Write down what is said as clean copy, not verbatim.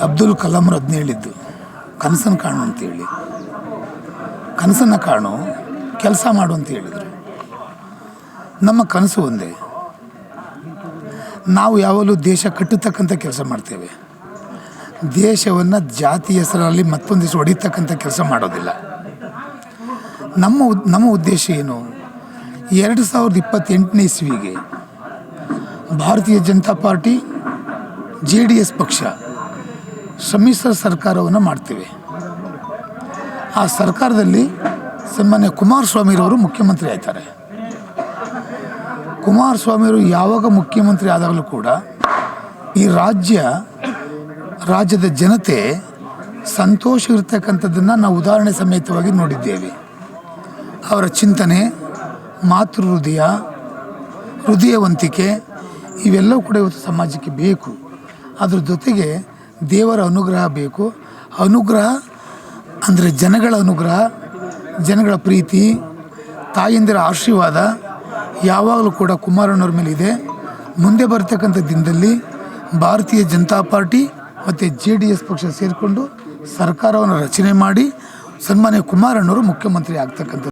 ಅಬ್ದುಲ್ ಕಲಾಂರು ಅದನ್ನ ಹೇಳಿದ್ದು, ಕನಸನ್ನು ಕಾಣು ಅಂತೇಳಿ. ಕನಸನ್ನು ಕಾಣು, ಕೆಲಸ ಮಾಡು ಅಂತ ಹೇಳಿದರು. ನಮ್ಮ ಕನಸು ಒಂದೇ, ನಾವು ಯಾವಾಗಲೂ ದೇಶ ಕಟ್ಟತಕ್ಕಂಥ ಕೆಲಸ ಮಾಡ್ತೇವೆ. ದೇಶವನ್ನು ಜಾತಿ ಹೆಸರಲ್ಲಿ ಮತ್ತೊಂದಿಷ್ಟು ಹೊಡಿತಕ್ಕಂಥ ಕೆಲಸ ಮಾಡೋದಿಲ್ಲ. ನಮ್ಮ ಉದ್ದೇಶ ಏನು? 2028ನೇ ಇಸ್ವಿಗೆ ಭಾರತೀಯ ಜನತಾ ಪಾರ್ಟಿ JDS ಪಕ್ಷ ಸಮ್ಮಿಶ್ರ ಸರ್ಕಾರವನ್ನು ಮಾಡ್ತೇವೆ. ಆ ಸರ್ಕಾರದಲ್ಲಿ ಸನ್ಮಾನ್ಯ ಕುಮಾರಸ್ವಾಮಿರವರು ಮುಖ್ಯಮಂತ್ರಿ ಆಯ್ತಾರೆ. ಕುಮಾರಸ್ವಾಮಿಯವರು ಯಾವಾಗ ಮುಖ್ಯಮಂತ್ರಿ ಆದಾಗಲೂ ಕೂಡ ಈ ರಾಜ್ಯದ ಜನತೆ ಸಂತೋಷ ಇರ್ತಕ್ಕಂಥದ್ದನ್ನು ನಾವು ಉದಾಹರಣೆ ಸಮೇತವಾಗಿ ನೋಡಿದ್ದೇವೆ. ಅವರ ಚಿಂತನೆ, ಮಾತೃ ಹೃದಯವಂತಿಕೆ ಇವೆಲ್ಲವೂ ಕೂಡ ಇವತ್ತು ಸಮಾಜಕ್ಕೆ ಬೇಕು. ಅದ್ರ ಜೊತೆಗೆ ದೇವರ ಅನುಗ್ರಹ ಬೇಕು. ಅನುಗ್ರಹ ಅಂದರೆ ಜನಗಳ ಅನುಗ್ರಹ, ಜನಗಳ ಪ್ರೀತಿ, ತಾಯಂದಿರ ಆಶೀರ್ವಾದ ಯಾವಾಗಲೂ ಕೂಡ ಕುಮಾರಣ್ಣವ್ರ ಮೇಲೆ ಇದೆ. ಮುಂದೆ ಬರ್ತಕ್ಕಂಥ ದಿನದಲ್ಲಿ ಭಾರತೀಯ ಜನತಾ ಪಾರ್ಟಿ ಮತ್ತು JDS ಪಕ್ಷ ಸೇರಿಕೊಂಡು ಸರ್ಕಾರವನ್ನು ರಚನೆ ಮಾಡಿ ಸನ್ಮಾನ್ಯ ಕುಮಾರಣ್ಣವರು ಮುಖ್ಯಮಂತ್ರಿ ಆಗ್ತಕ್ಕಂಥದ್ದು.